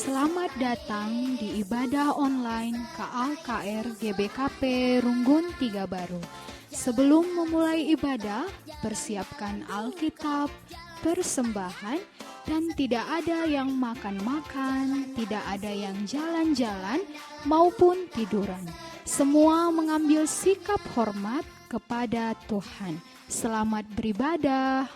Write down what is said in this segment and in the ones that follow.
Selamat datang di ibadah online KAKR GBKP Runggun Tiga Baru. Sebelum memulai ibadah, persiapkan Alkitab, persembahan, dan tidak ada yang makan-makan, tidak ada yang jalan-jalan maupun tiduran. Semua mengambil sikap hormat kepada Tuhan. Selamat beribadah.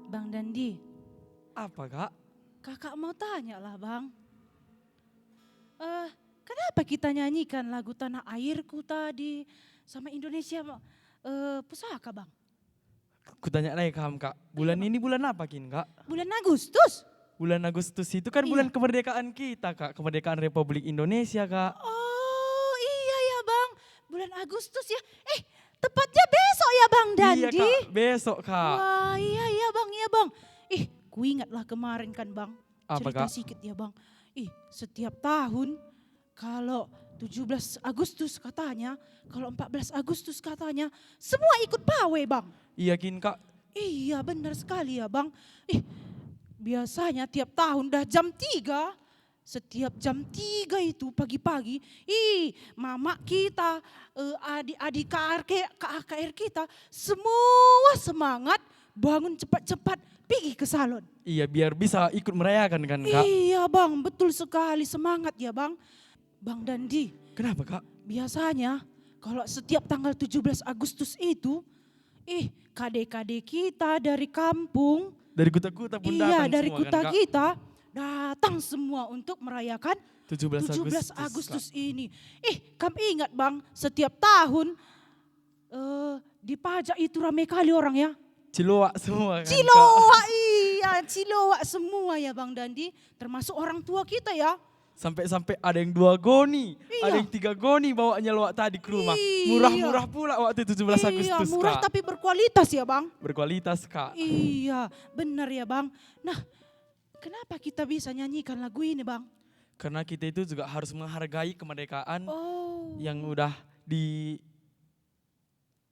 Bang Dandi, Apa kak? kakak mau tanya lah bang. Kenapa kita nyanyikan lagu Tanah Airku tadi sama Indonesia Pusaka bang? Kutanya lagi kamu kak, bulan ini bulan apa kin kak? Bulan Agustus? Bulan Agustus itu kan Iya. bulan kemerdekaan kita kak, kemerdekaan Republik Indonesia kak. Oh iya ya bang, bulan Agustus ya. Tepatnya besok ya bang Dandi. Iya kak, besok kak. Wah iya bang. Ku ingatlah kemarin kan bang. Apa, Cerita Kak? sedikit ya bang. Setiap tahun kalau 17 Agustus katanya, kalau 14 Agustus katanya, semua ikut pawai bang. Iya kin kak, Iya benar sekali ya bang. Biasanya tiap tahun dah jam 3, setiap jam 3 itu pagi-pagi, mama kita, adik-adik KKR kita, semua semangat bangun cepat-cepat pergi ke salon. iya biar bisa ikut merayakan kan kak. Iya bang, betul sekali, semangat ya bang. Bang Dandi, Kenapa kak? biasanya kalau setiap tanggal 17 Agustus itu, kadek-kadek kita dari kampung, Dari kuta-kuta pun datang dari semua kota kan kak. kita, datang semua untuk merayakan 17 17 Agustus, Agustus kak. ini. Kami ingat bang, setiap tahun di pajak itu ramai kali orang ya. Ciloa semua kan kak. Ciloa semua ya Bang Dandi, termasuk orang tua kita ya. Sampai ada yang 2 goni, Iya. ada yang 3 goni bawanya loak tadi ke rumah. Iya. Murah-murah pula waktu 17 Agustus Murah kak. tapi berkualitas ya Bang. Berkualitas kak. Iya, benar ya Bang. Nah, kenapa kita bisa nyanyikan lagu ini Bang? Karena kita itu juga harus menghargai kemerdekaan Oh, yang udah di...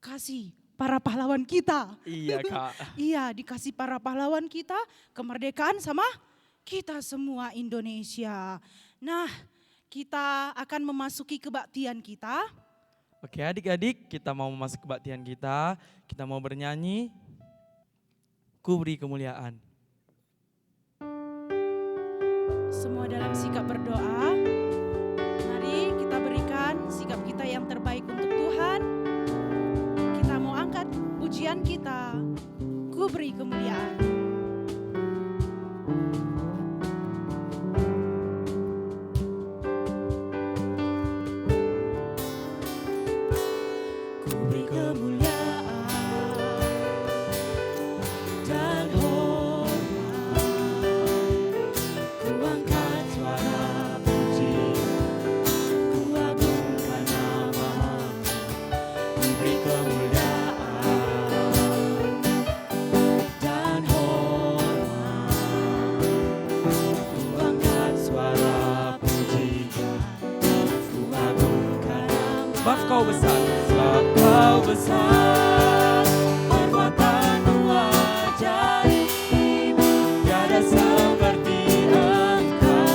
kasih para pahlawan kita. Iya kak. Iya, dikasih para pahlawan kita kemerdekaan sama kita semua Indonesia. Nah, kita akan memasuki kebaktian kita. Oke adik-adik, kita mau masuk kebaktian kita. Kita mau bernyanyi, Ku beri kemuliaan. Semua dalam sikap berdoa. Mari kita berikan sikap kita yang terbaik untuk Tuhan. Kita mau angkat pujian kita, Ku beri kemuliaan. Ku beri kemuliaan dan hormat. Ku angkat suara puji, ku agungkan nama-Mu. Ku beri kemuliaan dan hormat. Ku angkat suara puji, ku agungkan nama-Mu. Sebab Kau besar. Sebab Kau besar, perbuatan-Mu ajaib, tiada seperti Engkau,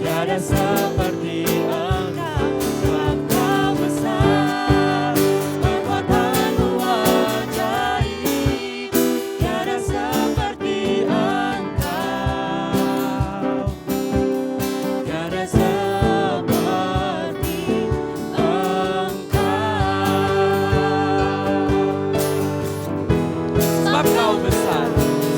tiada seperti Engkau. Sebab Kau besar, perbuatan-Mu ajaib, tiada seperti Engkau, tiada seperti Sebab Kau besar.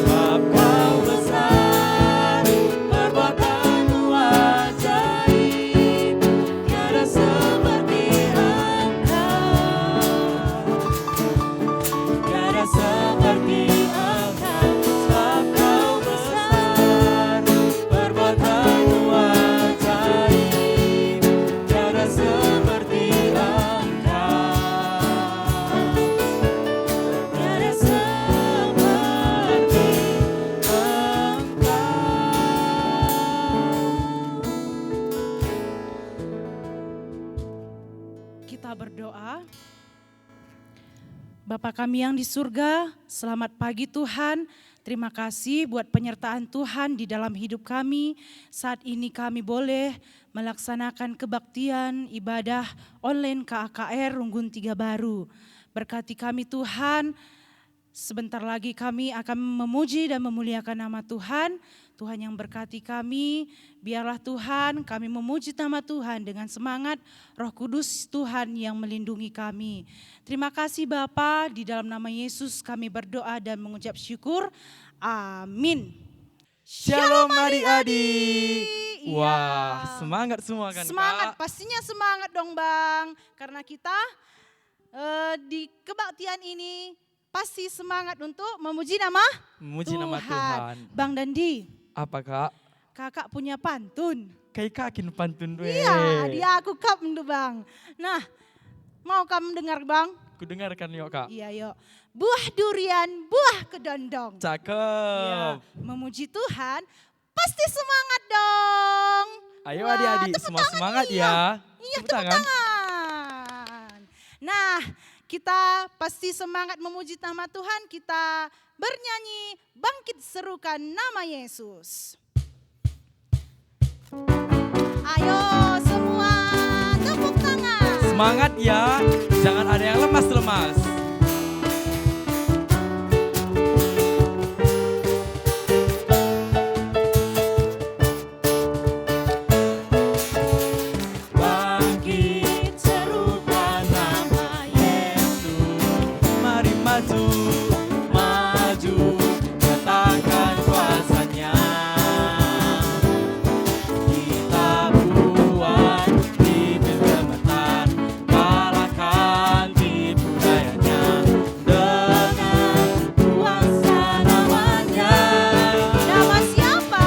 Sebab Kau besar, perbuatan-Mu ajaib, tiada seperti Engkau, tiada seperti Engkau. Sebab Kau besar, perbuatan-Mu ajaib, tiada seperti Engkau, tiada seperti Kita berdoa. Bapa kami yang di surga, selamat pagi Tuhan. Terima kasih buat penyertaan Tuhan di dalam hidup kami. Saat ini kami boleh melaksanakan kebaktian ibadah online KAKR Runggun 3 Baru. Berkati kami Tuhan. Sebentar lagi kami akan memuji dan memuliakan nama Tuhan. Tuhan yang berkati kami, biarlah Tuhan kami memuji nama Tuhan dengan semangat Roh Kudus Tuhan yang melindungi kami. Terima kasih Bapa, di dalam nama Yesus kami berdoa dan mengucap syukur. Amin. Shalom adik-adik. Iya. Wah, semangat semua kan Semangat, Kak? pastinya semangat dong Bang. Karena kita di kebaktian ini pasti semangat untuk memuji nama Memuji nama Tuhan. Bang Dandi, Apa Kak? kakak punya pantun. Kayak kakin pantun dwe. Iya, dia aku kap itu Bang. Nah, mau kamu dengar Bang? Ku dengarkan yuk Kak. Iya yuk. Buah durian, buah kedondong. Cakep. Iya, memuji Tuhan pasti semangat dong. Ayo Wah, adik-adik, tepuk semua tangan, semangat iya. ya. Iya, Tepuk tepuk tangan. tangan. Nah, kita pasti semangat memuji nama Tuhan, kita bernyanyi bangkit serukan nama Yesus. Ayo semua tepuk tangan. Semangat ya, jangan ada yang lemas-lemas. Bangkit serukan nama Yesus. Mari maju, maju, katakan kuasanya. Kita buat bibit gemetar, kalahkan tipu dayanya. Dengan kuasa namanya. Nama siapa?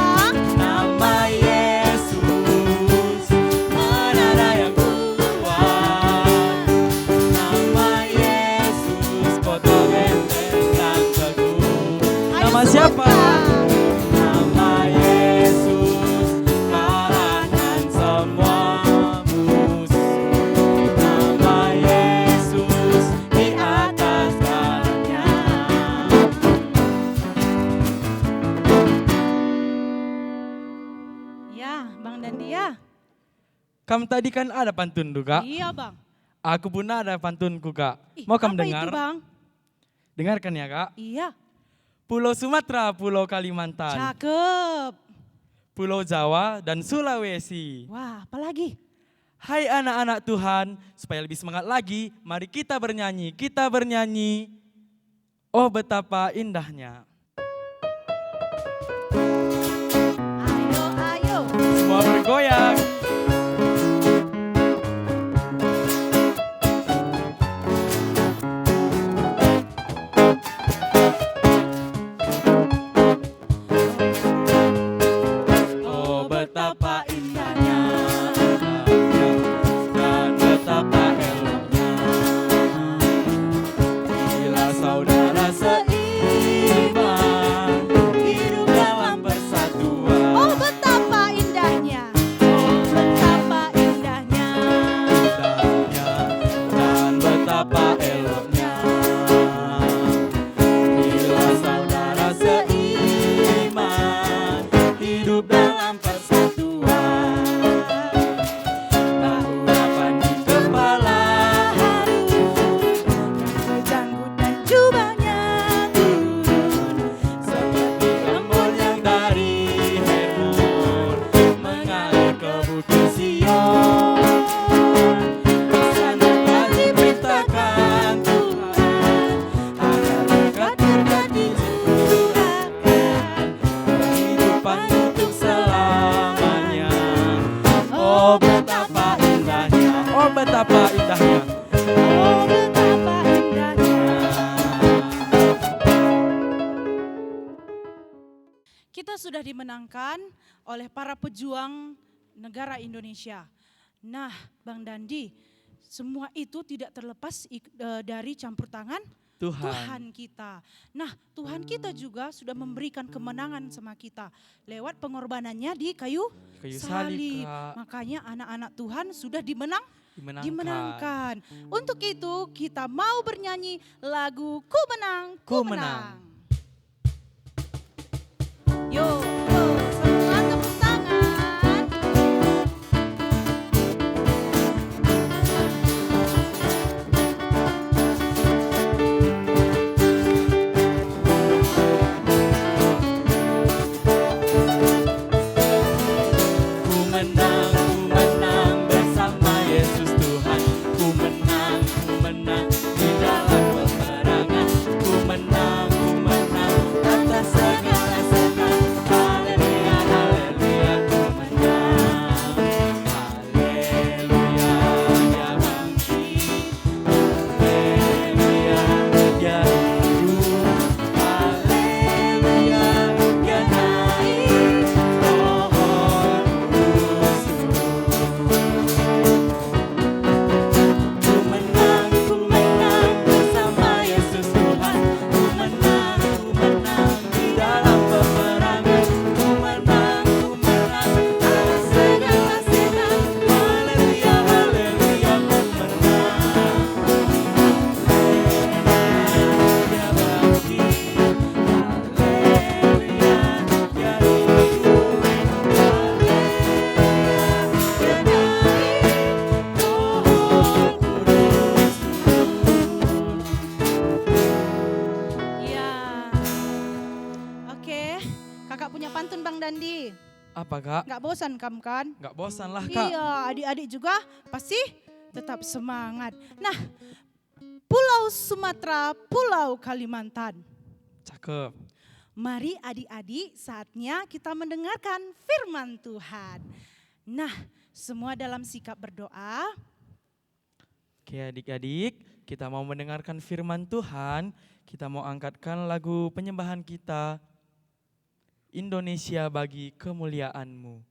Nama Yesus, menara yang kuat. Nama Yesus, kota benteng yang teguh. Ayo Nama siapa? sebutkan. Nama Yesus, kalahkan semua musuh. Nama Yesus di atas segalanya. Kamu tadi kan ada pantun tuh Kak. Iya bang. Aku pun ada pantunku Kak. Ih, Mau kamu apa dengar? itu bang? Dengarkan ya Kak. Iya. Pulau Sumatera, Pulau Kalimantan, Cakep. Pulau Jawa dan Sulawesi. Wah, apalagi? Hai anak-anak Tuhan, supaya lebih semangat lagi, mari kita bernyanyi. Kita bernyanyi. Oh betapa indahnya. Ayo, ayo. Semua bergoyang. Oh betapa indahnya dan betapa eloknya bila saudara seiman hidup dalam persatuan. Oh betapa indahnya. Oh betapa indahnya. Indahnya dan betapa eloknya bila saudara seiman hidup dalam persatuan. Tahu apa di kepala Janggut dan jubahnya turun. seperti embun yang dari Hermon mengalir ke bukit Sion. Sana telah diperintahkan Tuhan agar berkat-berkat dicurahkan kehidupan untuk selamanya. Oh betapa indahnya, oh betapa indahnya. Oh betapa indahnya. Kita sudah dimenangkan oleh para pejuang negara Indonesia. Nah, Bang Dandi, semua itu tidak terlepas dari campur tangan Tuhan. Tuhan kita. Nah, Tuhan kita juga sudah memberikan kemenangan sama kita lewat pengorbanannya di kayu salib, Kak. Makanya anak-anak Tuhan sudah Dimenangkan. dimenangkan. Untuk itu kita mau bernyanyi lagu Ku Menang, Ku Ku Menang. Menang. Yo, yo, semua tepuk tangan. Ku menang bersama Yesus Tuhan. Ku menang di dalam peperangan. Ku menang atas segala setan. Haleluya, haleluya, ku menang. Haleluya, dia bangkit. Haleluya, dia hidup. Haleluya, dia naik. Roh Kudus. Ku menang bersama Yesus Tuhan. Ku menang di dalam peperangan. Ku menang atas segala setan. Haleluya, haleluya, ku menang. Dia bangkit. Haleluya, dia hidup. Haleluya, dia naik. Roh Kudus. Ya. Oke, kakak punya pantun Bang Dandi. Apa Kak? Nggak bosan kamu kan? Nggak bosan lah Kak. Iya, adik-adik juga pasti tetap semangat. Nah, Pulau Sumatera, Pulau Kalimantan. Cakep. Mari adik-adik, saatnya kita mendengarkan firman Tuhan. Nah, semua dalam sikap berdoa. Oke adik-adik, kita mau mendengarkan firman Tuhan. Kita mau angkatkan lagu penyembahan kita. Indonesia bagi kemuliaan-Mu.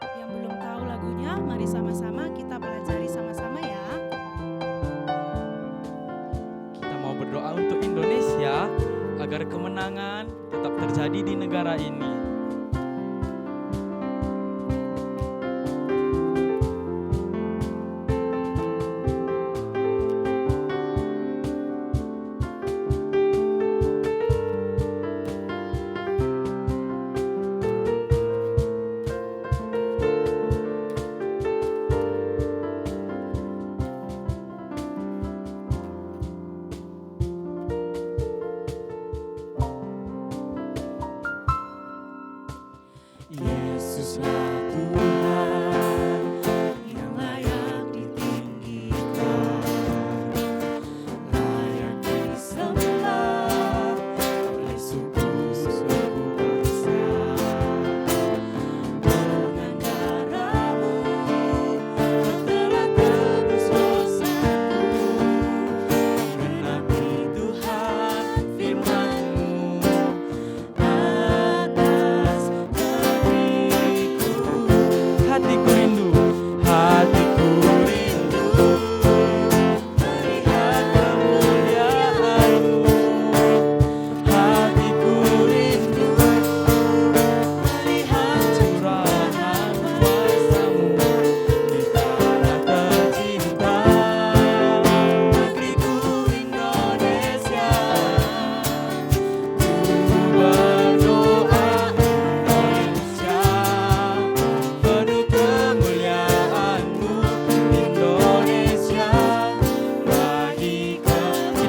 Yang belum tahu lagunya, mari sama-sama kita pelajari sama-sama ya. Kita mau berdoa untuk Indonesia agar kemenangan tetap terjadi di negara ini.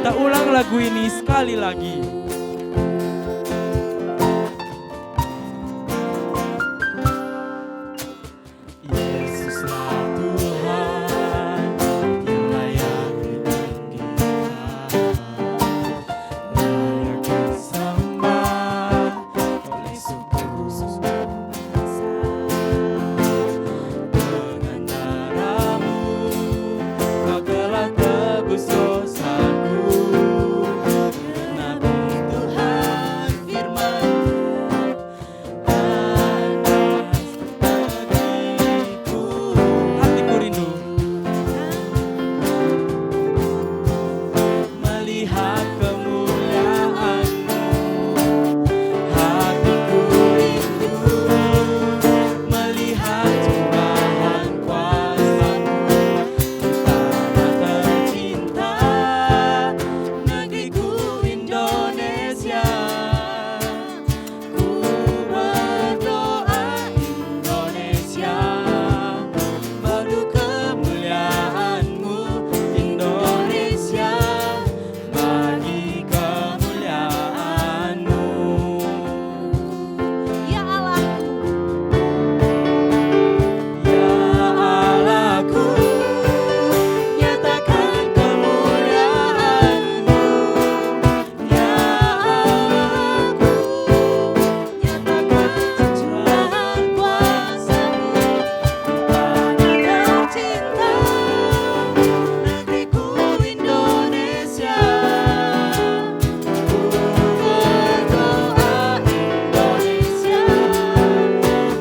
Kita ulang lagu ini sekali lagi. Yesuslah Tuhan yang layak kita, layak disembah oleh suku bangsa. Dengan darah-Mu Kau telah tebus dosaku. Nabi Tuhan firman-Mu panas bagiku. Hatiku rindu melihat kemuliaan-Mu. Hatiku rindu melihat curahan kuasa-Mu. Tanah tercinta, negeriku Indonesia. Ku berdoa Indonesia, padu kemuliaan-Mu. Indonesia, bagi kemuliaan-Mu. Ya Allahku, Ya Allahku, nyatakan kemuliaan-Mu. Ya Allahku, nyatakan curahan kuasa-Mu. Tanah tercinta, negeriku Indonesia. Ku berdoa Indonesia,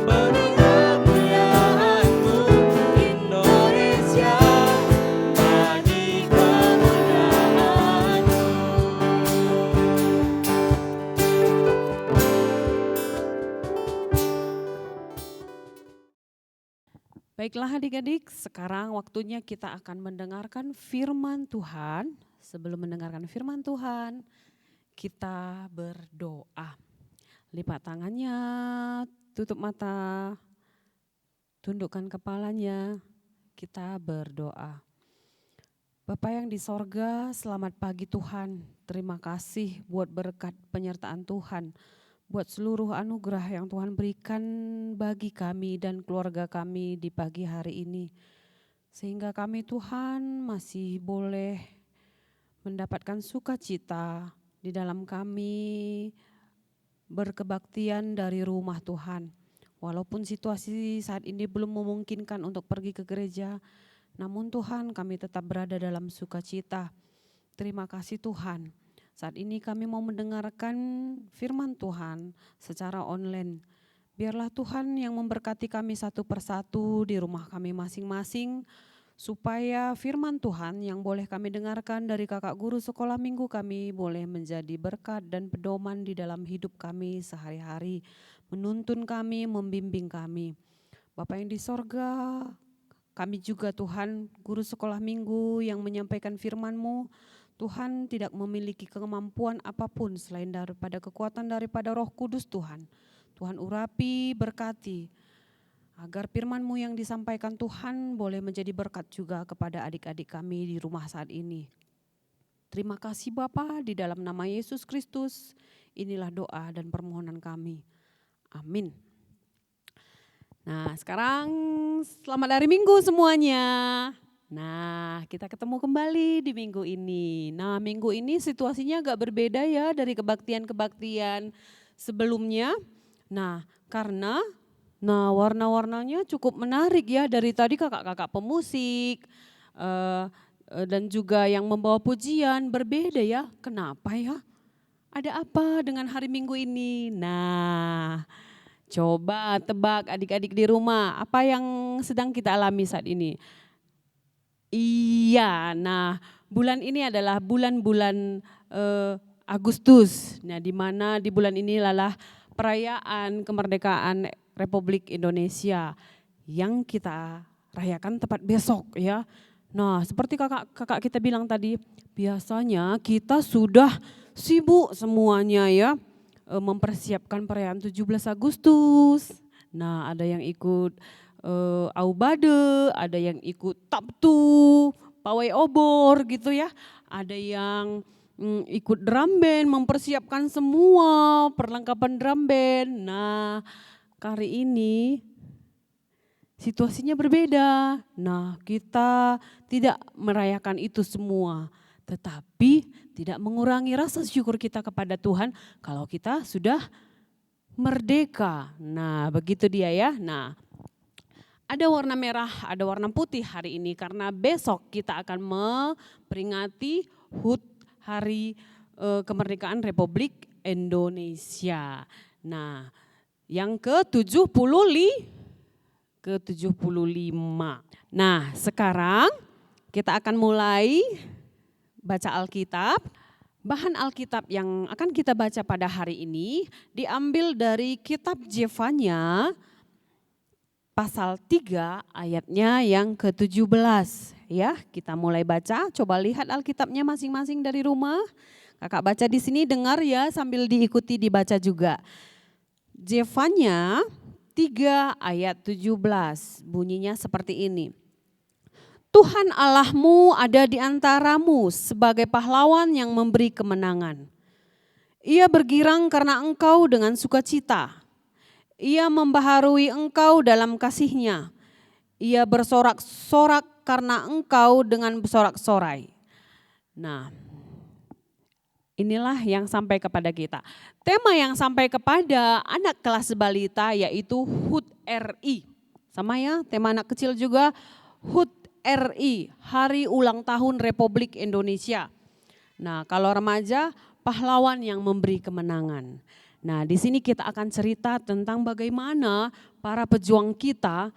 penuh kemuliaan-Mu. Indonesia, bagi kemuliaan-Mu. Baiklah adik-adik, sekarang waktunya kita akan mendengarkan firman Tuhan. Sebelum mendengarkan firman Tuhan, kita berdoa. Lipat tangannya, tutup mata, tundukkan kepalanya, kita berdoa. Bapa yang di sorga, selamat pagi Tuhan. Terima kasih buat berkat penyertaan Tuhan, buat seluruh anugerah yang Tuhan berikan bagi kami dan keluarga kami di pagi hari ini. Sehingga kami Tuhan masih boleh mendapatkan sukacita di dalam kami berkebaktian dari rumah Tuhan. Walaupun situasi saat ini belum memungkinkan untuk pergi ke gereja, namun Tuhan kami tetap berada dalam sukacita. Terima kasih Tuhan. Saat ini kami mau mendengarkan firman Tuhan secara online. Biarlah Tuhan yang memberkati kami satu persatu di rumah kami masing-masing, supaya firman Tuhan yang boleh kami dengarkan dari kakak guru sekolah minggu kami boleh menjadi berkat dan pedoman di dalam hidup kami sehari-hari, menuntun kami, membimbing kami. Bapa yang di sorga, kami juga Tuhan guru sekolah minggu yang menyampaikan firman-Mu, Tuhan tidak memiliki kemampuan apapun selain daripada kekuatan daripada Roh Kudus Tuhan. Tuhan urapi, berkati, agar firman-Mu yang disampaikan Tuhan boleh menjadi berkat juga kepada adik-adik kami di rumah saat ini. Terima kasih Bapa, di dalam nama Yesus Kristus, inilah doa dan permohonan kami. Amin. Nah sekarang selamat hari Minggu semuanya. Nah kita ketemu kembali di minggu ini. Nah minggu ini situasinya agak berbeda ya dari kebaktian-kebaktian sebelumnya. Nah karena warna-warnanya cukup menarik ya, dari tadi kakak-kakak pemusik dan juga yang membawa pujian berbeda ya. Kenapa ya? Ada apa dengan hari Minggu ini? Nah coba tebak adik-adik di rumah, apa yang sedang kita alami saat ini? Iya, nah bulan ini adalah bulan-bulan Agustus. Nah di mana di bulan ini adalah perayaan kemerdekaan Republik Indonesia yang kita rayakan tepat besok ya. Nah seperti kakak kita bilang tadi, biasanya kita sudah sibuk semuanya ya, mempersiapkan perayaan 17 Agustus. Nah ada yang ikut Aubade, ada yang ikut Tabtu, pawai obor gitu ya. Ada yang ikut drum band, mempersiapkan semua perlengkapan drum band. Nah, kali ini situasinya berbeda. Nah, kita tidak merayakan itu semua, tetapi tidak mengurangi rasa syukur kita kepada Tuhan kalau kita sudah merdeka. Nah, begitu dia ya. Nah, ada warna merah, ada warna putih hari ini karena besok kita akan memperingati HUT, Hari Kemerdekaan Republik Indonesia. Nah, yang ke-75. Nah, sekarang kita akan mulai baca Alkitab. Bahan Alkitab yang akan kita baca pada hari ini diambil dari kitab Zefanya pasal 3 ayatnya yang ke-17. Ya, kita mulai baca. Coba lihat Alkitabnya masing-masing dari rumah. Kakak baca di sini, dengar ya sambil diikuti dibaca juga. Zefanya 3 ayat 17, bunyinya seperti ini. Tuhan Allahmu ada di antaramu sebagai pahlawan yang memberi kemenangan. Ia bergirang karena engkau dengan sukacita. Ia membaharui engkau dalam kasih-Nya. Ia bersorak-sorak karena engkau dengan bersorak-sorai. Nah, inilah yang sampai kepada kita. Tema yang sampai kepada anak kelas balita yaitu HUT RI. Sama ya, tema anak kecil juga HUT RI, Hari Ulang Tahun Republik Indonesia. Nah, kalau remaja, pahlawan yang memberi kemenangan. Nah, di sini kita akan cerita tentang bagaimana para pejuang kita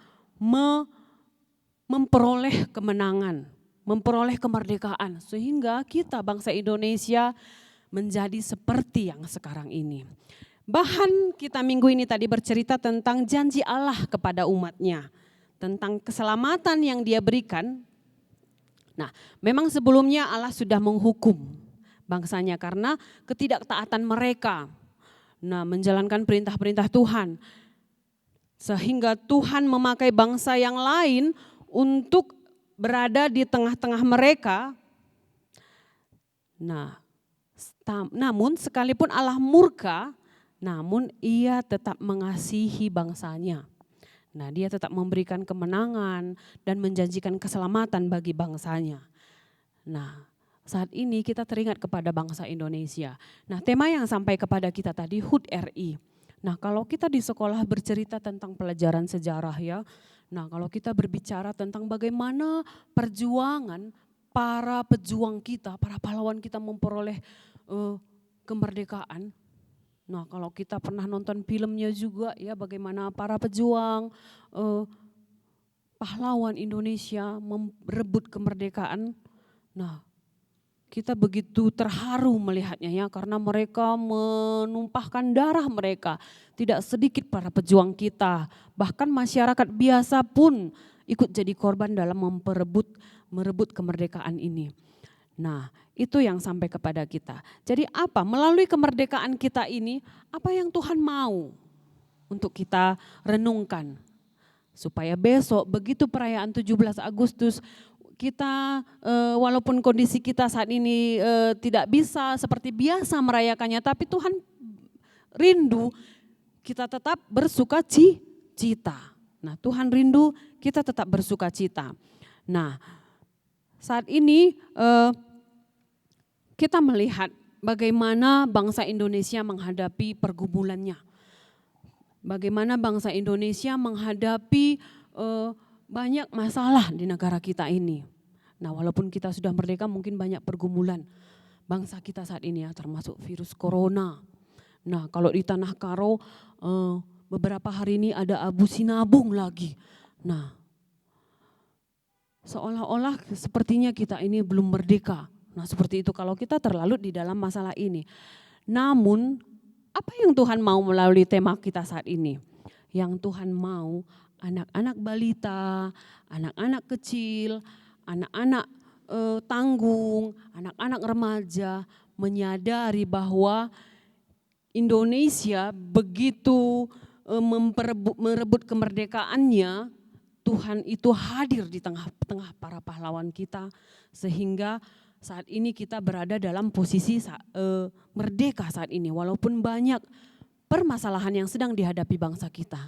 memperoleh kemenangan, memperoleh kemerdekaan. Sehingga kita bangsa Indonesia menjadi seperti yang sekarang ini. Bahan kita minggu ini tadi bercerita tentang janji Allah kepada umatnya. Tentang keselamatan yang Dia berikan. Nah, memang sebelumnya Allah sudah menghukum bangsanya karena ketidaktaatan mereka. Nah, menjalankan perintah-perintah Tuhan. Sehingga Tuhan memakai bangsa yang lain untuk berada di tengah-tengah mereka. Nah, namun sekalipun Allah murka, namun Ia tetap mengasihi bangsanya. Nah, Dia tetap memberikan kemenangan dan menjanjikan keselamatan bagi bangsanya. Nah, saat ini kita teringat kepada bangsa Indonesia. Nah, tema yang sampai kepada kita tadi HUT RI. Nah, kalau kita di sekolah bercerita tentang pelajaran sejarah ya. Nah, kalau kita berbicara tentang bagaimana perjuangan para pejuang kita, para pahlawan kita memperoleh kemerdekaan. Nah, kalau kita pernah nonton filmnya juga ya bagaimana para pejuang pahlawan Indonesia merebut kemerdekaan. Nah, kita begitu terharu melihatnya ya karena mereka menumpahkan darah mereka. Tidak sedikit para pejuang kita, bahkan masyarakat biasa pun ikut jadi korban dalam merebut kemerdekaan ini. Nah, itu yang sampai kepada kita. Jadi apa? Melalui kemerdekaan kita ini, apa yang Tuhan mau untuk kita renungkan. Supaya besok begitu perayaan 17 Agustus kita walaupun kondisi kita saat ini tidak bisa seperti biasa merayakannya, tapi Tuhan rindu kita tetap bersuka cita. Nah, Tuhan rindu kita tetap bersuka cita. Nah, saat ini kita melihat bagaimana bangsa Indonesia menghadapi pergumulannya. Bagaimana bangsa Indonesia menghadapi banyak masalah di negara kita ini. Nah, walaupun kita sudah merdeka mungkin banyak pergumulan bangsa kita saat ini ya, termasuk virus corona. Nah, kalau di Tanah Karo beberapa hari ini ada abu sinabung lagi. Nah, seolah-olah sepertinya kita ini belum merdeka. Nah, seperti itu kalau kita terlalu di dalam masalah ini. Namun, apa yang Tuhan mau melalui tema kita saat ini? Yang Tuhan mau anak-anak balita, anak-anak kecil, anak-anak tanggung, anak-anak remaja menyadari bahwa Indonesia begitu merebut kemerdekaannya, Tuhan itu hadir di tengah-tengah para pahlawan kita, sehingga saat ini kita berada dalam posisi merdeka saat ini, walaupun banyak permasalahan yang sedang dihadapi bangsa kita.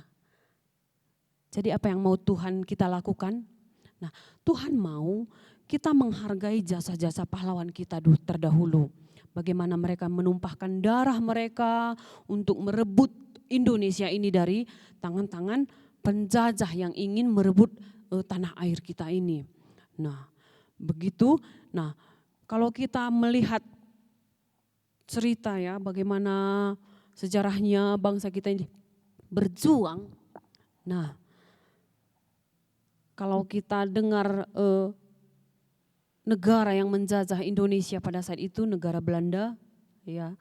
Jadi apa yang mau Tuhan kita lakukan? Nah, Tuhan mau kita menghargai jasa-jasa pahlawan kita terdahulu. Bagaimana mereka menumpahkan darah mereka untuk merebut Indonesia ini dari tangan-tangan penjajah yang ingin merebut tanah air kita ini. Nah, begitu. Nah, kalau kita melihat cerita ya bagaimana sejarahnya bangsa kita ini berjuang. Nah, kalau kita dengar negara yang menjajah Indonesia pada saat itu negara Belanda, ya,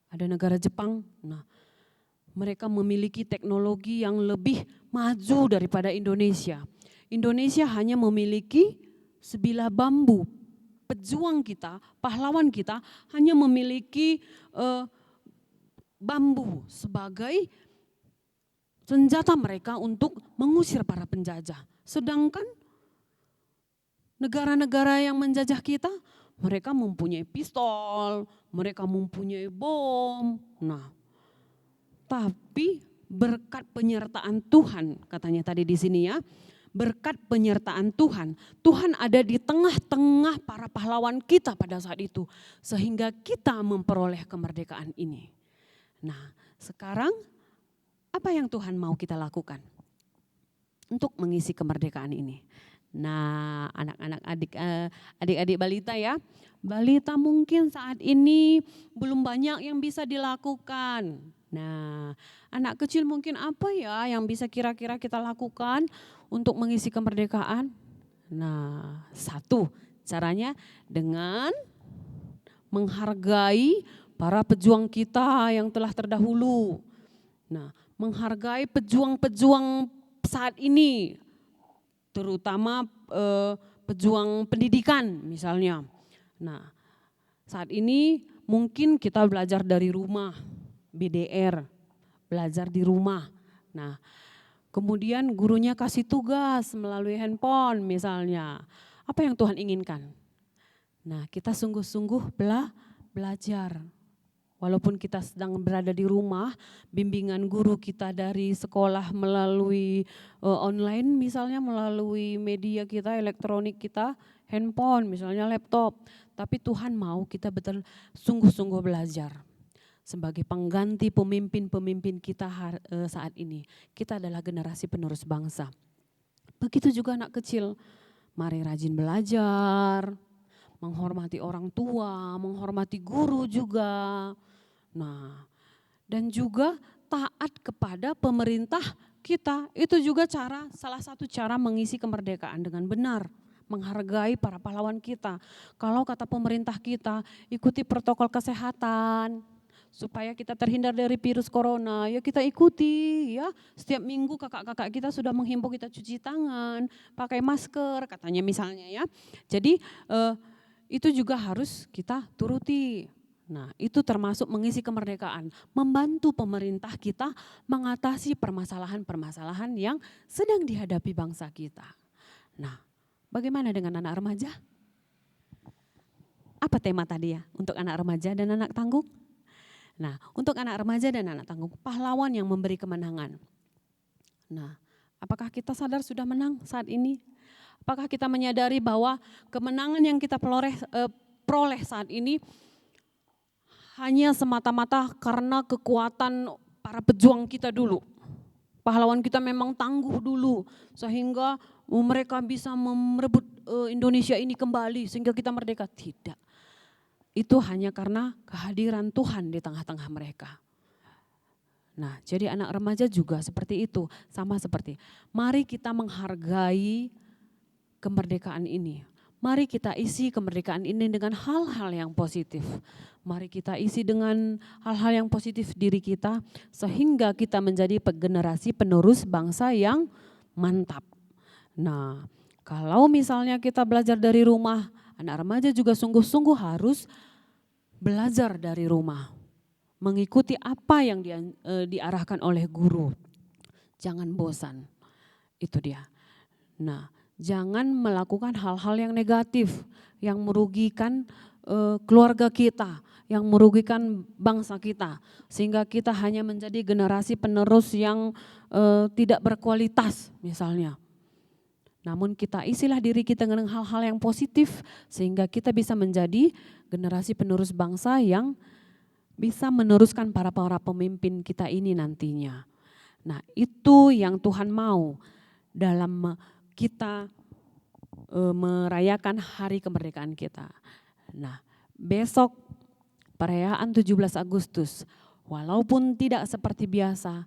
ada negara Jepang. Nah, mereka memiliki teknologi yang lebih maju daripada Indonesia. Indonesia hanya memiliki sebilah bambu. Pejuang kita, pahlawan kita hanya memiliki bambu sebagai senjata mereka untuk mengusir para penjajah. Sedangkan negara-negara yang menjajah kita, mereka mempunyai pistol, mereka mempunyai bom. Nah, tapi berkat penyertaan Tuhan, katanya tadi di sini ya, berkat penyertaan Tuhan, Tuhan ada di tengah-tengah para pahlawan kita pada saat itu, sehingga kita memperoleh kemerdekaan ini. Nah, sekarang apa yang Tuhan mau kita lakukan untuk mengisi kemerdekaan ini? Nah, anak-anak adik-adik balita ya, balita mungkin saat ini belum banyak yang bisa dilakukan. Nah, anak kecil mungkin apa ya yang bisa kira-kira kita lakukan untuk mengisi kemerdekaan? Nah, satu caranya dengan menghargai para pejuang kita yang telah terdahulu. Nah, menghargai pejuang-pejuang saat ini, terutama pejuang pendidikan misalnya. Nah, saat ini mungkin kita belajar dari rumah, BDR, belajar di rumah. Nah, kemudian gurunya kasih tugas melalui handphone misalnya. Apa yang Tuhan inginkan? Nah, kita sungguh-sungguh belajar. Walaupun kita sedang berada di rumah, bimbingan guru kita dari sekolah melalui online misalnya, melalui media kita, elektronik kita, handphone misalnya laptop. Tapi Tuhan mau kita betul sungguh-sungguh belajar. Sebagai pengganti pemimpin-pemimpin kita saat ini. Kita adalah generasi penerus bangsa. Begitu juga anak kecil, mari rajin belajar, menghormati orang tua, menghormati guru juga. Nah, dan juga taat kepada pemerintah kita, itu juga salah satu cara mengisi kemerdekaan dengan benar. Menghargai para pahlawan kita. Kalau kata pemerintah kita, ikuti protokol kesehatan, supaya kita terhindar dari virus corona, ya kita ikuti ya. Setiap minggu kakak-kakak kita sudah menghimbau kita cuci tangan, pakai masker katanya misalnya ya. Jadi itu juga harus kita turuti. Nah, itu termasuk mengisi kemerdekaan, membantu pemerintah kita mengatasi permasalahan-permasalahan yang sedang dihadapi bangsa kita. Nah, bagaimana dengan anak remaja? Apa tema tadi ya untuk anak remaja dan anak tangguh? Nah, untuk anak remaja dan anak tangguh, pahlawan yang memberi kemenangan. Nah, apakah kita sadar sudah menang saat ini? Apakah kita menyadari bahwa kemenangan yang kita peroleh saat ini hanya semata-mata karena kekuatan para pejuang kita dulu. Pahlawan kita memang tangguh dulu sehingga mereka bisa merebut Indonesia ini kembali sehingga kita merdeka. Tidak. Itu hanya karena kehadiran Tuhan di tengah-tengah mereka. Nah, jadi anak remaja juga seperti itu, sama seperti. Mari kita menghargai kemerdekaan ini. Mari kita isi kemerdekaan ini dengan hal-hal yang positif. Mari kita isi dengan hal-hal yang positif diri kita sehingga kita menjadi generasi penerus bangsa yang mantap. Nah, kalau misalnya kita belajar dari rumah, anak remaja juga sungguh-sungguh harus belajar dari rumah. Mengikuti apa yang diarahkan oleh guru. Jangan bosan, itu dia. Nah, jangan melakukan hal-hal yang negatif, yang merugikan keluarga kita, yang merugikan bangsa kita. Sehingga kita hanya menjadi generasi penerus yang tidak berkualitas misalnya. Namun kita isilah diri kita dengan hal-hal yang positif sehingga kita bisa menjadi generasi penerus bangsa yang bisa meneruskan para pemimpin kita ini nantinya. Nah, itu yang Tuhan mau dalam kita merayakan hari kemerdekaan kita. Nah, besok perayaan 17 Agustus, walaupun tidak seperti biasa,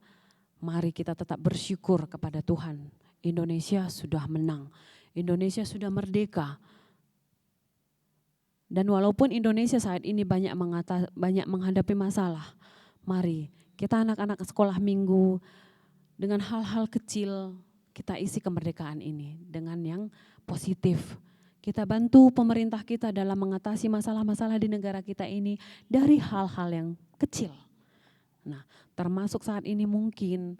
mari kita tetap bersyukur kepada Tuhan. Indonesia sudah menang, Indonesia sudah merdeka. Dan walaupun Indonesia saat ini banyak menghadapi masalah, mari kita anak-anak sekolah minggu dengan hal-hal kecil kita isi kemerdekaan ini dengan yang positif. Kita bantu pemerintah kita dalam mengatasi masalah-masalah di negara kita ini dari hal-hal yang kecil. Nah, termasuk saat ini mungkin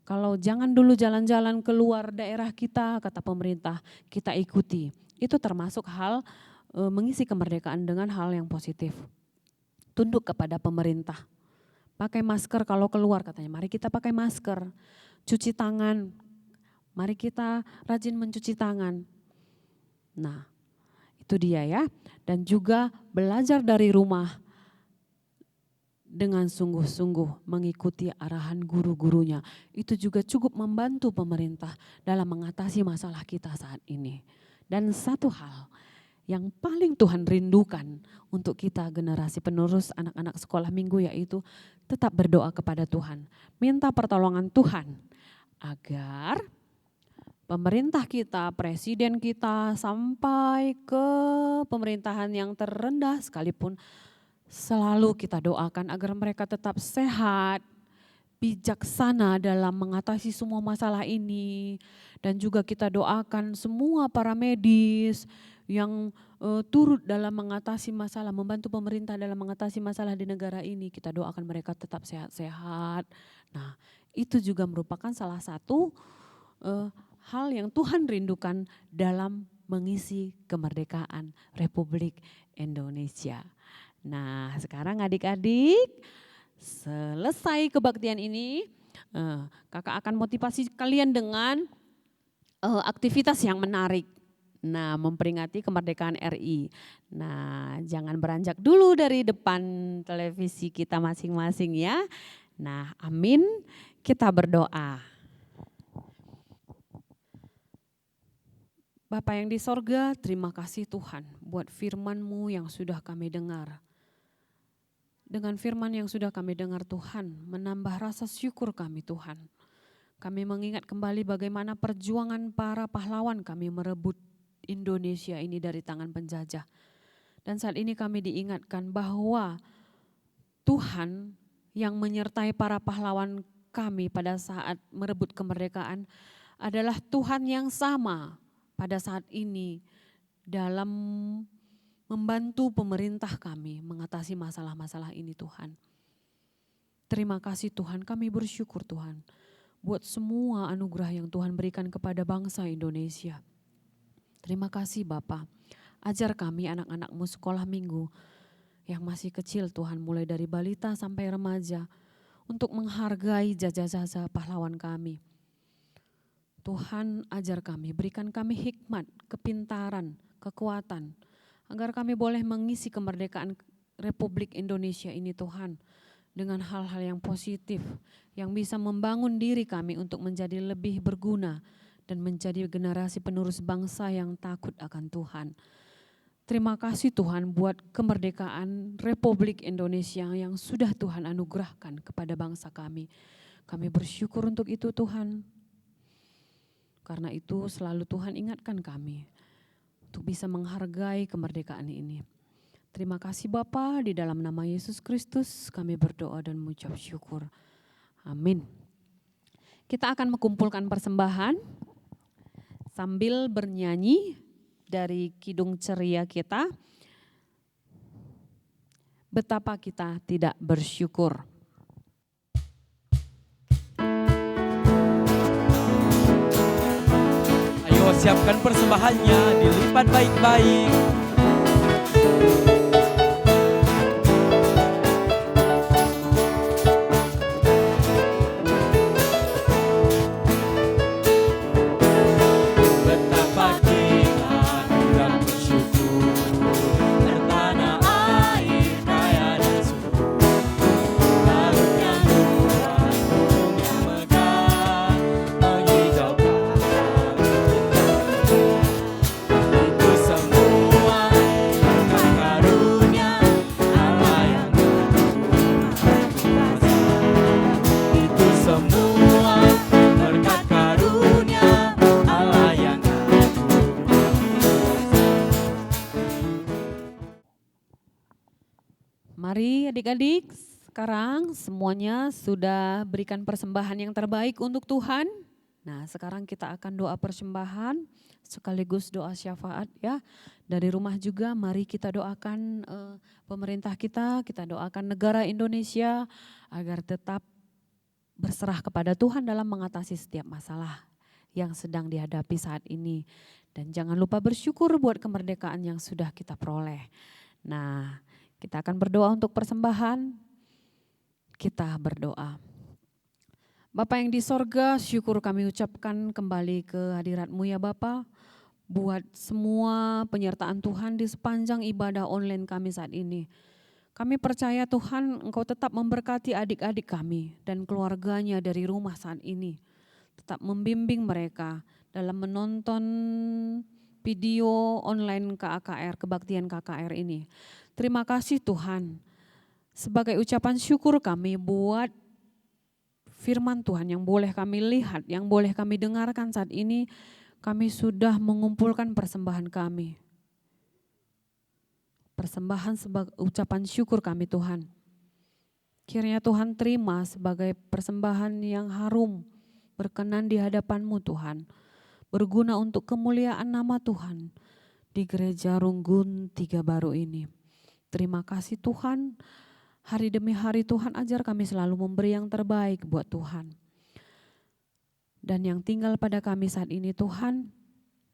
kalau jangan dulu jalan-jalan keluar daerah kita, kata pemerintah, kita ikuti. Itu termasuk hal mengisi kemerdekaan dengan hal yang positif. Tunduk kepada pemerintah. Pakai masker kalau keluar katanya, mari kita pakai masker. Cuci tangan, mari kita rajin mencuci tangan. Nah, itu dia ya. Dan juga belajar dari rumah dengan sungguh-sungguh mengikuti arahan guru-gurunya. Itu juga cukup membantu pemerintah dalam mengatasi masalah kita saat ini. Dan satu hal yang paling Tuhan rindukan untuk kita generasi penerus anak-anak sekolah minggu yaitu tetap berdoa kepada Tuhan. Minta pertolongan Tuhan agar pemerintah kita, presiden kita sampai ke pemerintahan yang terendah sekalipun selalu kita doakan agar mereka tetap sehat, bijaksana dalam mengatasi semua masalah ini. Dan juga kita doakan semua para medis yang turut dalam mengatasi masalah, membantu pemerintah dalam mengatasi masalah di negara ini. Kita doakan mereka tetap sehat-sehat. Nah, itu juga merupakan salah satu hal yang Tuhan rindukan dalam mengisi kemerdekaan Republik Indonesia. Nah, sekarang adik-adik selesai kebaktian ini, kakak akan motivasi kalian dengan aktivitas yang menarik. Nah, memperingati kemerdekaan RI. Nah, jangan beranjak dulu dari depan televisi kita masing-masing ya. Nah, amin. Kita berdoa. Bapa yang di sorga, terima kasih Tuhan buat firman-Mu yang sudah kami dengar. Dengan firman yang sudah kami dengar Tuhan, menambah rasa syukur kami Tuhan. Kami mengingat kembali bagaimana perjuangan para pahlawan kami merebut Indonesia ini dari tangan penjajah. Dan saat ini kami diingatkan bahwa Tuhan yang menyertai para pahlawan kami pada saat merebut kemerdekaan adalah Tuhan yang sama pada saat ini dalam membantu pemerintah kami mengatasi masalah-masalah ini Tuhan. Terima kasih Tuhan, kami bersyukur Tuhan buat semua anugerah yang Tuhan berikan kepada bangsa Indonesia. Terima kasih Bapa, ajar kami anak-anak-Mu sekolah minggu yang masih kecil Tuhan, mulai dari balita sampai remaja, untuk menghargai jasa-jasa pahlawan kami. Tuhan ajar kami, berikan kami hikmat, kepintaran, kekuatan, agar kami boleh mengisi kemerdekaan Republik Indonesia ini Tuhan, dengan hal-hal yang positif, yang bisa membangun diri kami untuk menjadi lebih berguna, dan menjadi generasi penerus bangsa yang takut akan Tuhan. Terima kasih Tuhan buat kemerdekaan Republik Indonesia yang sudah Tuhan anugerahkan kepada bangsa kami. Kami bersyukur untuk itu Tuhan. Karena itu selalu Tuhan ingatkan kami untuk bisa menghargai kemerdekaan ini. Terima kasih Bapa, di dalam nama Yesus Kristus kami berdoa dan mengucap syukur. Amin. Kita akan mengumpulkan persembahan sambil bernyanyi dari kidung ceria kita. Betapa kita tidak bersyukur. siapkan persembahannya, dilipat baik-baik. Betapa kita hendak bersyukur, bertanah air kaya dan subur. Karunia Tuhan gunung yang megah, menghijaukan itu semua berkat karunia Allah yang berkuasa. Itu semua berkat karunia Allah yang Mari adik-adik, sekarang semuanya sudah berikan persembahan yang terbaik untuk Tuhan. Nah, sekarang kita akan doa persembahan sekaligus doa syafaat ya. Dari rumah juga mari kita doakan pemerintah kita doakan negara Indonesia agar tetap berserah kepada Tuhan dalam mengatasi setiap masalah yang sedang dihadapi saat ini. Dan jangan lupa bersyukur buat kemerdekaan yang sudah kita peroleh. Nah, kita akan berdoa untuk persembahan. Kita berdoa. Bapa yang di sorga, syukur kami ucapkan kembali ke hadirat-Mu ya Bapa, buat semua penyertaan Tuhan di sepanjang ibadah online kami saat ini. Kami percaya Tuhan Engkau tetap memberkati adik-adik kami dan keluarganya dari rumah saat ini. Tetap membimbing mereka dalam menonton video online KAKR, kebaktian KKR ini. Terima kasih Tuhan, sebagai ucapan syukur kami buat firman Tuhan yang boleh kami lihat, yang boleh kami dengarkan saat ini, kami sudah mengumpulkan persembahan kami. Persembahan sebagai ucapan syukur kami Tuhan. Kiranya Tuhan terima sebagai persembahan yang harum, berkenan di hadapan-Mu Tuhan. Berguna untuk kemuliaan nama Tuhan di Gereja Runggun 3 Baru ini. Terima kasih Tuhan, hari demi hari Tuhan ajar kami selalu memberi yang terbaik buat Tuhan. Dan yang tinggal pada kami saat ini Tuhan,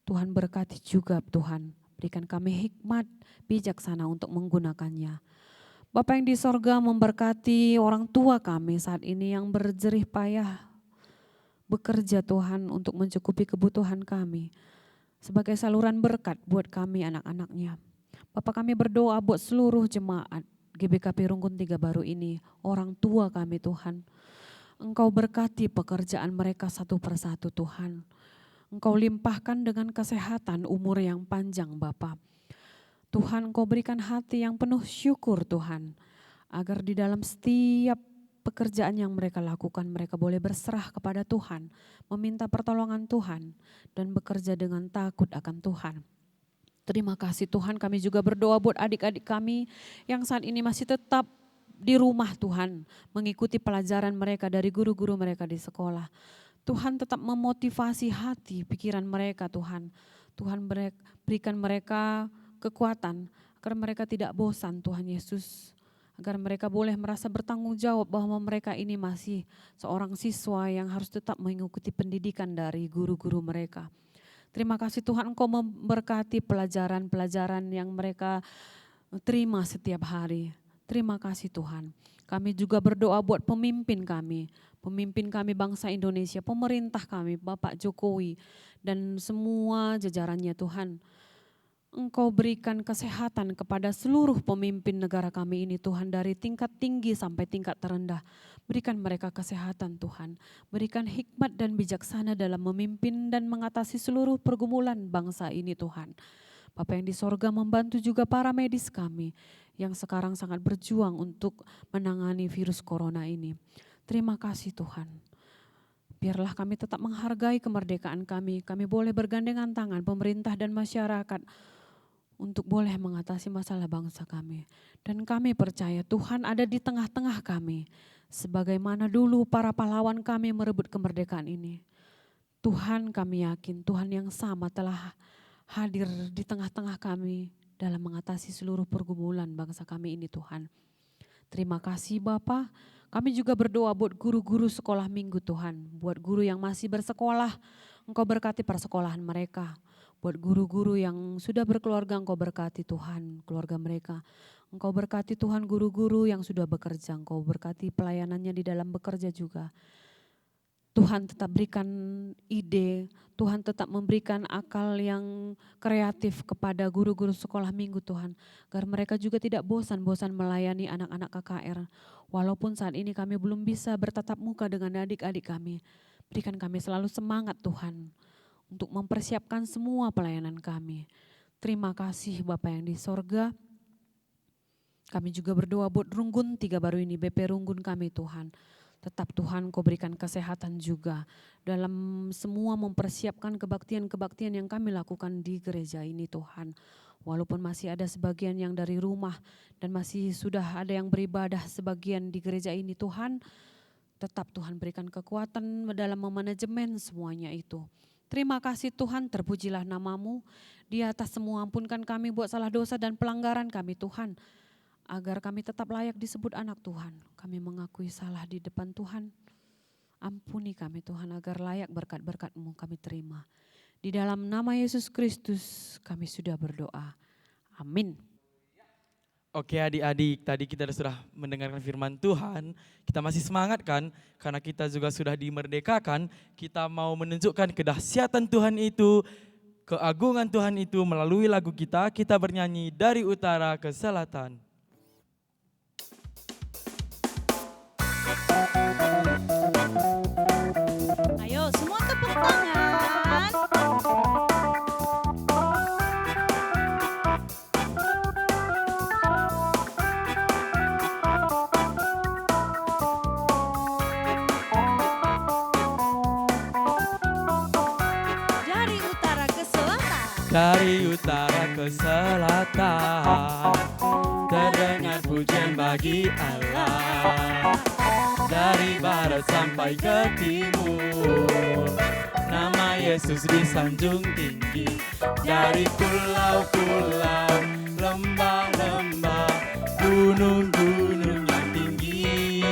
Tuhan berkati juga Tuhan. Berikan kami hikmat bijaksana untuk menggunakannya. Bapa yang di sorga memberkati orang tua kami saat ini yang berjerih payah bekerja Tuhan untuk mencukupi kebutuhan kami. Sebagai saluran berkat buat kami anak-anaknya. Bapak kami berdoa buat seluruh jemaat GBKP Runggun 3 Baru ini, orang tua kami Tuhan. Engkau berkati pekerjaan mereka satu persatu Tuhan. Engkau limpahkan dengan kesehatan umur yang panjang Bapa. Tuhan Engkau berikan hati yang penuh syukur Tuhan. Agar di dalam setiap pekerjaan yang mereka lakukan mereka boleh berserah kepada Tuhan. Meminta pertolongan Tuhan dan bekerja dengan takut akan Tuhan. Terima kasih Tuhan, kami juga berdoa buat adik-adik kami yang saat ini masih tetap di rumah Tuhan. Mengikuti pelajaran mereka dari guru-guru mereka di sekolah. Tuhan tetap memotivasi hati, pikiran mereka Tuhan. Tuhan berikan mereka kekuatan agar mereka tidak bosan Tuhan Yesus. Agar mereka boleh merasa bertanggung jawab bahwa mereka ini masih seorang siswa yang harus tetap mengikuti pendidikan dari guru-guru mereka. Terima kasih Tuhan Engkau memberkati pelajaran-pelajaran yang mereka terima setiap hari. Terima kasih Tuhan. Kami juga berdoa buat pemimpin kami bangsa Indonesia, pemerintah kami, Bapak Jokowi dan semua jajarannya Tuhan. Engkau berikan kesehatan kepada seluruh pemimpin negara kami ini Tuhan, dari tingkat tinggi sampai tingkat terendah. Berikan mereka kesehatan Tuhan, berikan hikmat dan bijaksana dalam memimpin dan mengatasi seluruh pergumulan bangsa ini Tuhan. Bapa yang di sorga membantu juga para medis kami yang sekarang sangat berjuang untuk menangani virus corona ini. Terima kasih Tuhan. Biarlah kami tetap menghargai kemerdekaan kami boleh bergandengan tangan pemerintah dan masyarakat untuk boleh mengatasi masalah bangsa kami. Dan kami percaya Tuhan ada di tengah-tengah kami. Sebagaimana dulu para pahlawan kami merebut kemerdekaan ini. Tuhan kami yakin Tuhan yang sama telah hadir di tengah-tengah kami dalam mengatasi seluruh pergumulan bangsa kami ini Tuhan. Terima kasih Bapa. Kami juga berdoa buat guru-guru sekolah minggu Tuhan. Buat guru yang masih bersekolah, Engkau berkati persekolahan mereka. Buat guru-guru yang sudah berkeluarga, Engkau berkati Tuhan keluarga mereka. Engkau berkati Tuhan guru-guru yang sudah bekerja, Engkau berkati pelayanannya di dalam bekerja juga. Tuhan tetap berikan ide, Tuhan tetap memberikan akal yang kreatif kepada guru-guru sekolah minggu Tuhan. Agar mereka juga tidak bosan-bosan melayani anak-anak KKR. Walaupun saat ini kami belum bisa bertatap muka dengan adik-adik kami. Berikan kami selalu semangat Tuhan untuk mempersiapkan semua pelayanan kami. Terima kasih Bapa yang di sorga. Kami juga berdoa buat Runggun 3 Baru ini, BP Runggun kami Tuhan. Tetap Tuhan Kau berikan kesehatan juga dalam semua mempersiapkan kebaktian-kebaktian yang kami lakukan di gereja ini Tuhan. Walaupun masih ada sebagian yang dari rumah dan masih sudah ada yang beribadah sebagian di gereja ini Tuhan. Tetap Tuhan berikan kekuatan dalam memanajemen semuanya itu. Terima kasih Tuhan, terpujilah nama-Mu. Di atas semua ampunkan kami buat salah dosa dan pelanggaran kami Tuhan. Agar kami tetap layak disebut anak Tuhan. Kami mengakui salah di depan Tuhan. Ampuni kami Tuhan agar layak berkat-berkat-Mu kami terima. Di dalam nama Yesus Kristus kami sudah berdoa. Amin. Oke adik-adik, tadi kita sudah mendengarkan firman Tuhan, kita masih semangat kan? Karena kita juga sudah dimerdekakan, kita mau menunjukkan kedahsyatan Tuhan itu, keagungan Tuhan itu melalui lagu kita bernyanyi dari utara ke selatan. Ayo semua tepuk tangan. Dari utara ke selatan. Dari utara ke selatan, terdengar pujian bagi Allah. Dari barat sampai ke timur, nama Yesus disanjung tinggi. Dari pulau-pulau, lembah-lembah, gunung-gunung yang tinggi.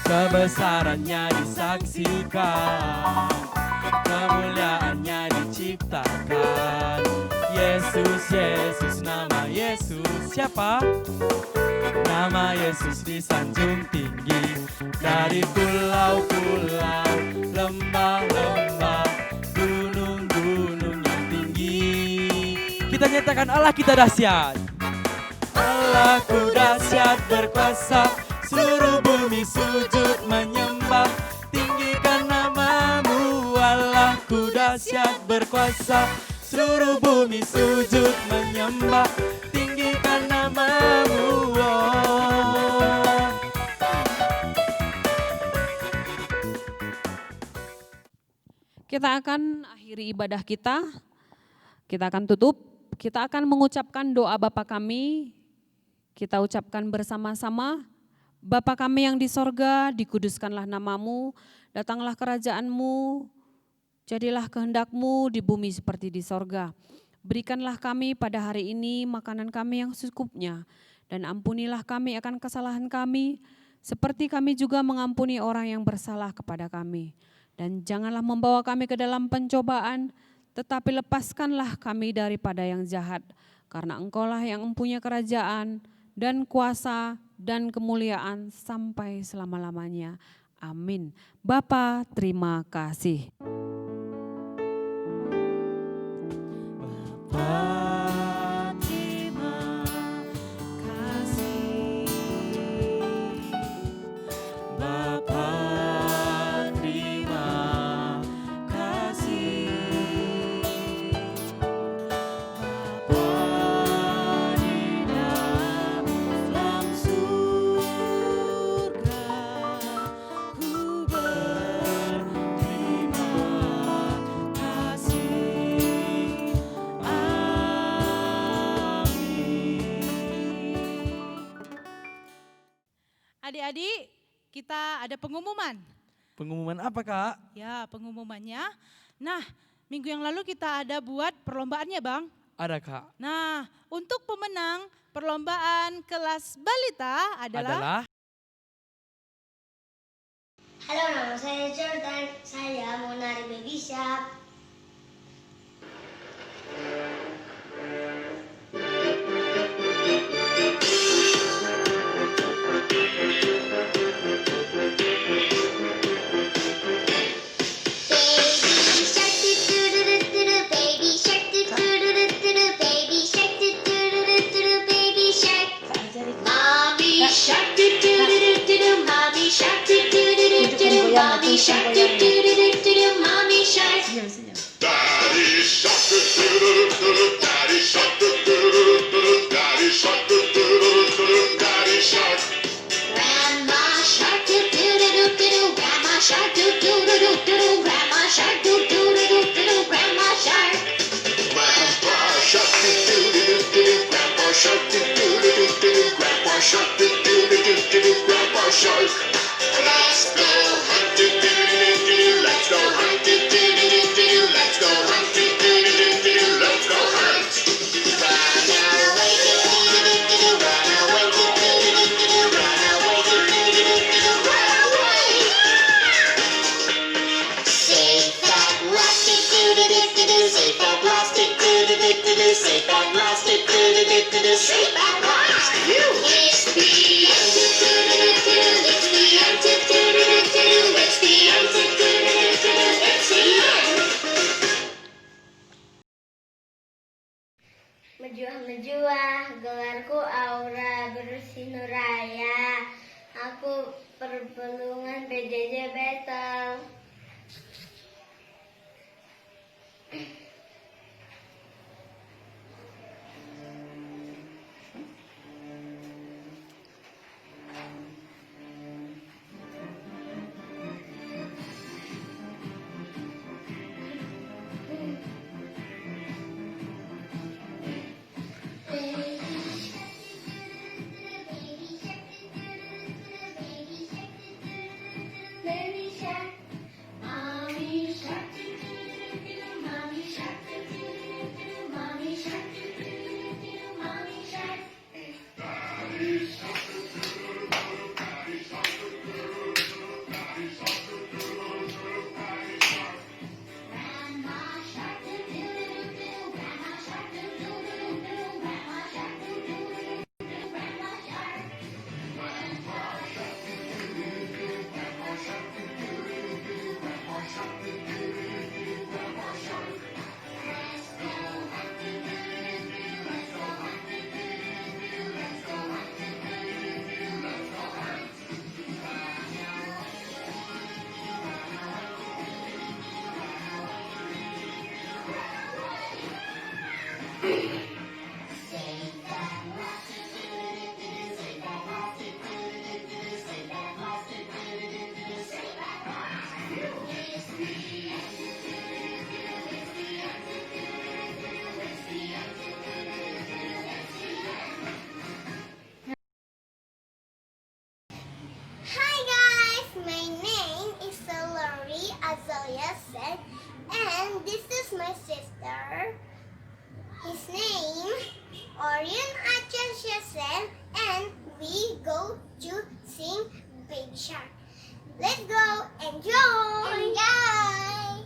Kebesarannya disaksikan, kemuliaannya diciptakan. Yesus, Yesus, nama Yesus. Siapa? Nama Yesus disanjung tinggi. Dari pulau-pulau, lembah-lembah, gunung-gunung yang tinggi. Kita nyatakan Allah kita dahsyat. Allahku dahsyat berkuasa, seluruh bumi sujud menyembah. Tinggikan namamu, Allahku dahsyat berkuasa, seluruh bumi sujud menyembah. Tinggikan namamu, oh. Kita akan akhiri ibadah kita. Kita akan tutup. Kita akan mengucapkan doa Bapa kami. Kita ucapkan bersama-sama. Bapa kami yang di sorga, dikuduskanlah namamu, datanglah kerajaan-Mu, jadilah kehendak-Mu di bumi seperti di sorga. Berikanlah kami pada hari ini makanan kami yang secukupnya, dan ampunilah kami akan kesalahan kami, seperti kami juga mengampuni orang yang bersalah kepada kami. Dan janganlah membawa kami ke dalam pencobaan, tetapi lepaskanlah kami daripada yang jahat, karena Engkau-lah yang mempunyai kerajaan dan kuasa dan kemuliaan sampai selama-lamanya. Amin. Bapa, terima kasih. Bapa, terima kasih. Bapa, terima kasih. Bapa di dalam surga, ku berterima kasih. Adik-adik, kita ada pengumuman. Pengumuman apa Kak? Ya, pengumumannya. Nah, minggu yang lalu kita ada buat perlombaannya, Bang. Ada Kak. Nah, untuk pemenang perlombaan kelas balita adalah Halo, nama saya Jordan. Saya mau nari Baby Shark. Mommy shark, do do do do do do, mommy shark. Daddy shark, do do do do do, daddy shark, do do do do do, daddy shark, do do do do do, daddy shark. Grandma shark, do do do do do do, grandma shark, do do do do do do, grandma shark, do do do do do do, grandma shark. Grandpa shark, do do do do do, grandpa shark, do do do do do, grandpa shark, do do do do do, grandpa shark. Let's go hunt, do do do do do, let's go hunt, do do do do do, let's go hunt, do do do do do, let's go hunt. Run away, do do do do do, run away, do do do do do, run away, do do do do do, run away. Safe at last, do do do do do, safe at last, do do do do do, safe at last, do do do do do, safe at last. It's the end, do do do do do, it's the end, do do do do do, it's the end, do do do do do, it's the end. Menjuah-menjuah, gelarku Aura bersih Nuraya. Aku perpelungan PJJ Battle. Baby shark, mommy shark, mommy shark, mommy shark, mommy shark. Grandma shark, grandma shark, grandma shark, grandma shark. Hi guys, my name is Lori Azalia said, and this is my sister. His name Orion Achasia said, and we go to sing Big Shark. Let's go, enjoy! Enjoy!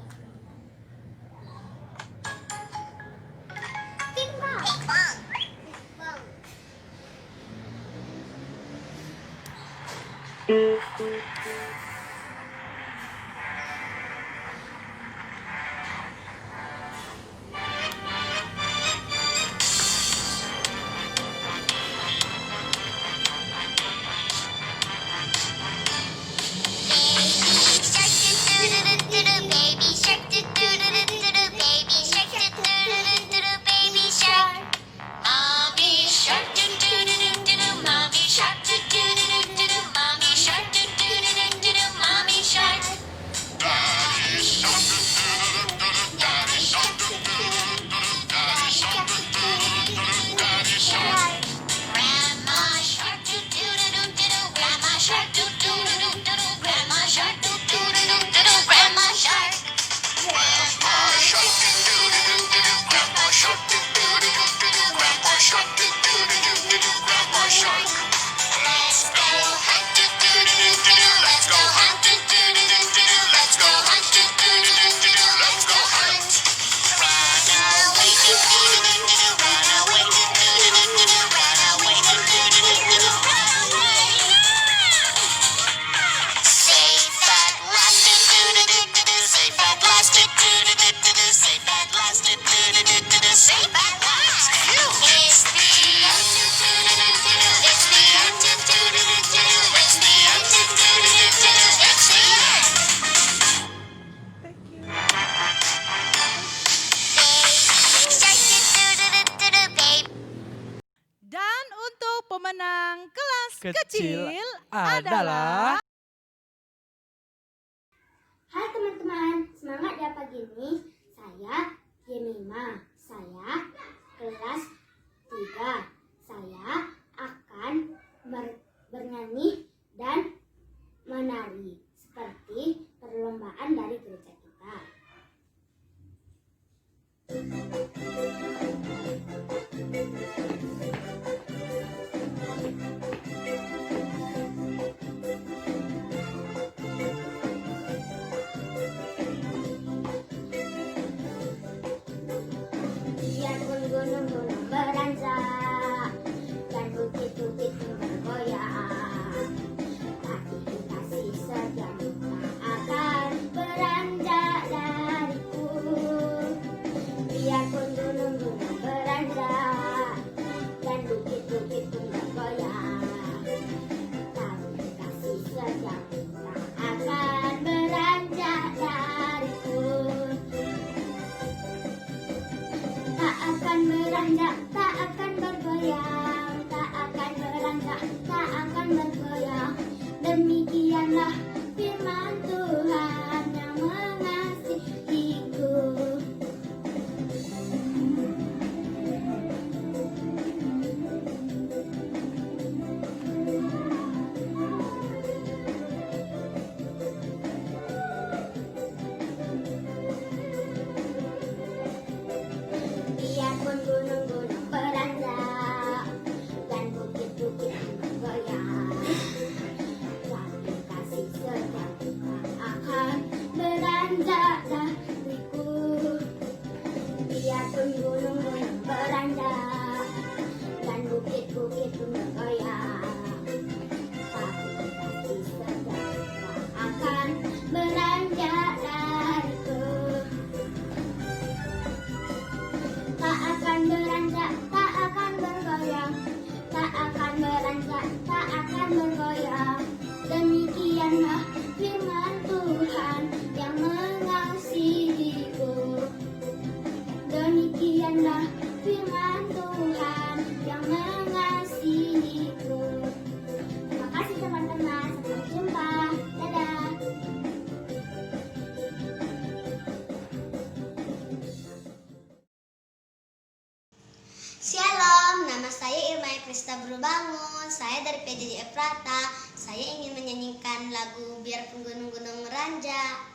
Big Bang! Big Bang! Mommy shark, do do do do do, mommy shark, do do do do do do. pemenang kelas Kecil kecil adalah Hai teman-teman, semangat ya pagi ini. Saya Yemima, saya kelas 3. Saya akan bernyanyi dan menari seperti perlombaan dari gereja kita. Biarpun gunung-gunung beranjak dan bukit-bukit bergoyang, tapi kasih setiamu tak akan beranjak dariku. Biarpun gunung-gunung beranjak dan bukit-bukit pun bergoyang, tapi kasih setiamu tak akan beranjak dariku. Tak akan beranjak, tak akan bergoyang, tak akan beranjak, tak akan bergoyang. Demikianlah firman Tuhan yang mengasihiku. Biarpun gunung-gunung beranjak dan bukit-bukit bergoyang, tapi kasih setiamu tak akan beranjak dariku. Biarpun gunung-gunung beranjak dan bukit-bukit pun bergoyang, tapi kasih setiamu tak akan beranjak dariku. Tak akan beranjak, tak akan bergoyang, tak akan beranjak, tak akan bergoyang. Demikianlah firman Tuhan yang mengasihiku. Demikianlah firman Tuhan yang mengasihiku. Terima kasih teman-teman, sampai jumpa. Dadah. Shalom, nama saya Irma Krista Berbangun. Saya dari PJJ Efrata. Saya ingin menyanyikan lagu Biarpun Gunung-Gunung Beranjak.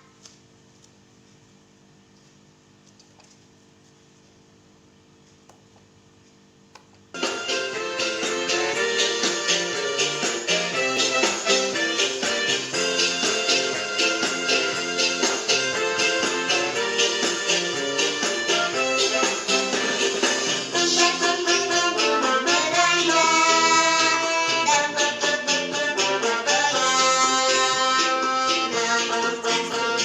Biarpun gunung-gunung beranjak dan bukit-bukit bergoyang, namun kasih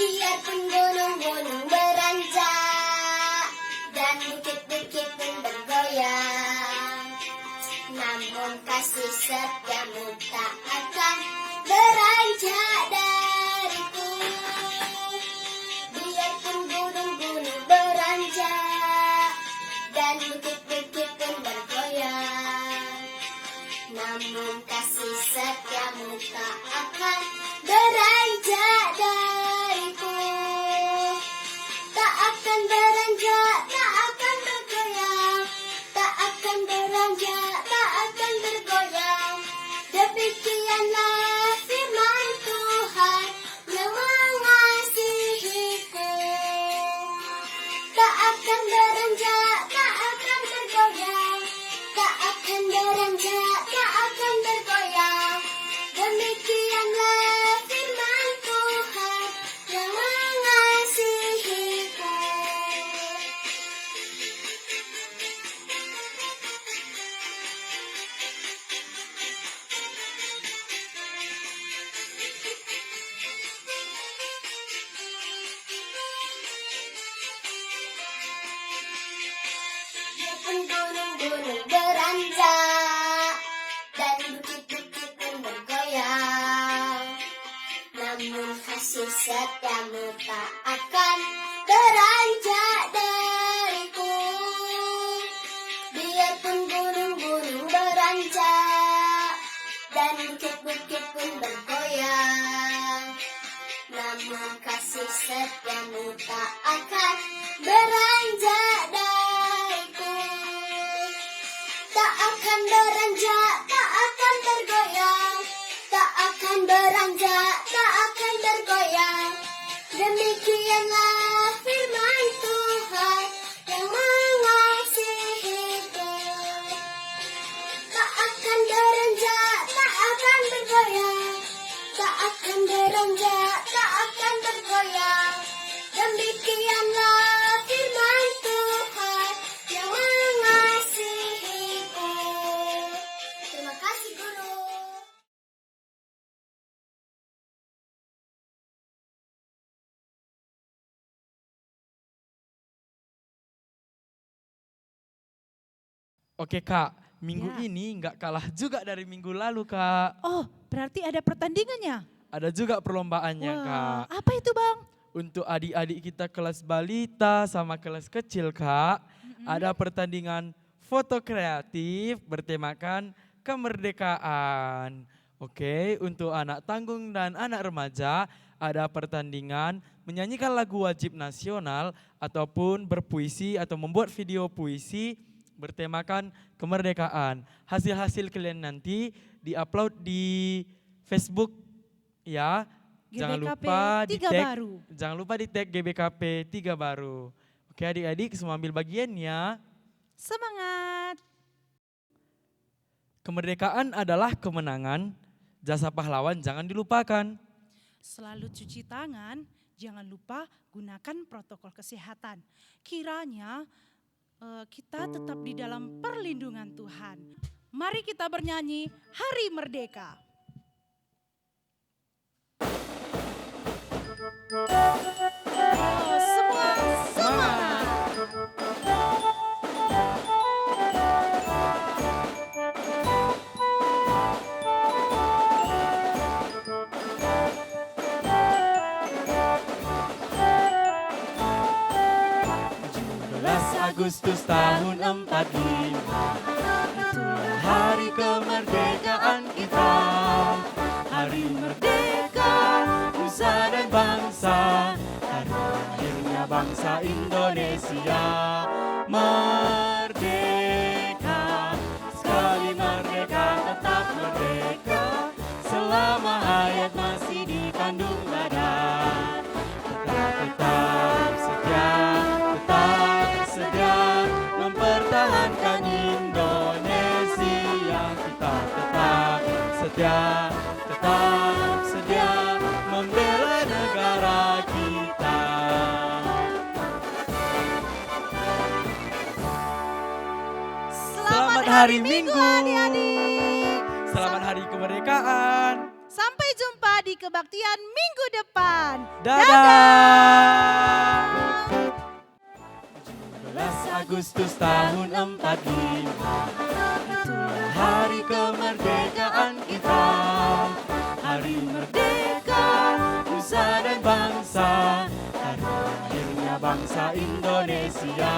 Biarpun gunung-gunung beranjak dan bukit-bukit pun bergoyang, namun kasih setiamu tak akan beranjak dariku. Biarpun gunung-gunung beranjak dan bukit-bukit pun bergoyang, namun kasih setiamu tak akan beranjak dariku. Tak akan beranjak, tak akan bergoyang, tak akan beranjak, tak akan bergoyang. Demikianlah firman Tuhan yang mengasihiku. Tak akan beranjak, tak akan bergoyang, tak akan beranjak, tak akan bergoyang. Demikianlah firman Tuhan yang mengasihiku. Biarpun gunung-gunung beranjak dan bukit-bukit pun bergoyang, namun kasih setiamu tak akan beranjak dariku. Biarpun gunung-gunung beranjak dan bukit-bukit pun bergoyang, namun kasih setiamu tak akan beranjak dariku. Tak akan beranjak, tak akan bergoyang, tak akan beranjak, tak akan bergoyang. Demikianlah firman Tuhan yang mengasihiku. Tak akan beranjak, tak akan bergoyang, tak akan beranjak, tak akan bergoyang. Demikianlah firman Tuhan yang mengasihiku. Terima kasih guru. Oke Kak, minggu Ya. ini nggak kalah juga dari minggu lalu Kak. Oh, berarti ada pertandingannya? Ada juga perlombaannya Wah, Kak. apa itu Bang? Untuk adik-adik kita kelas balita sama kelas kecil Kak, ada pertandingan foto kreatif bertemakan kemerdekaan. Oke, untuk anak tanggung dan anak remaja ada pertandingan menyanyikan lagu wajib nasional ataupun berpuisi atau membuat video puisi bertemakan kemerdekaan. Hasil-hasil kalian nanti diupload di Facebook ya. Jangan GBKP lupa di 3 tag, baru. jangan lupa di tag GBKP 3 baru. Oke adik-adik semua ambil bagiannya. Semangat. Kemerdekaan adalah kemenangan, jasa pahlawan jangan dilupakan. Selalu cuci tangan, jangan lupa gunakan protokol kesehatan. Kiranya kita tetap di dalam perlindungan Tuhan. Mari kita bernyanyi Hari Merdeka. Oh, semua semangat. Agustus tahun 45, itulah hari kemerdekaan kita. Hari merdeka, nusa dan bangsa, hari lahirnya bangsa Indonesia. Merdeka, sekali merdeka tetap merdeka, selama hayat masih dikandung badan. Tetap setia, tetap sedia mempertahankan Indonesia. Kita tetap setia, tetap sedia membela negara kita. Selamat Hari Minggu, adik-adik. Selamat Hari Kemerdekaan. Sampai jumpa di kebaktian minggu depan. Dadah. 17 Agustus tahun 45, itulah hari kemerdekaan kita. Hari merdeka, nusa dan bangsa, hari lahirnya bangsa Indonesia.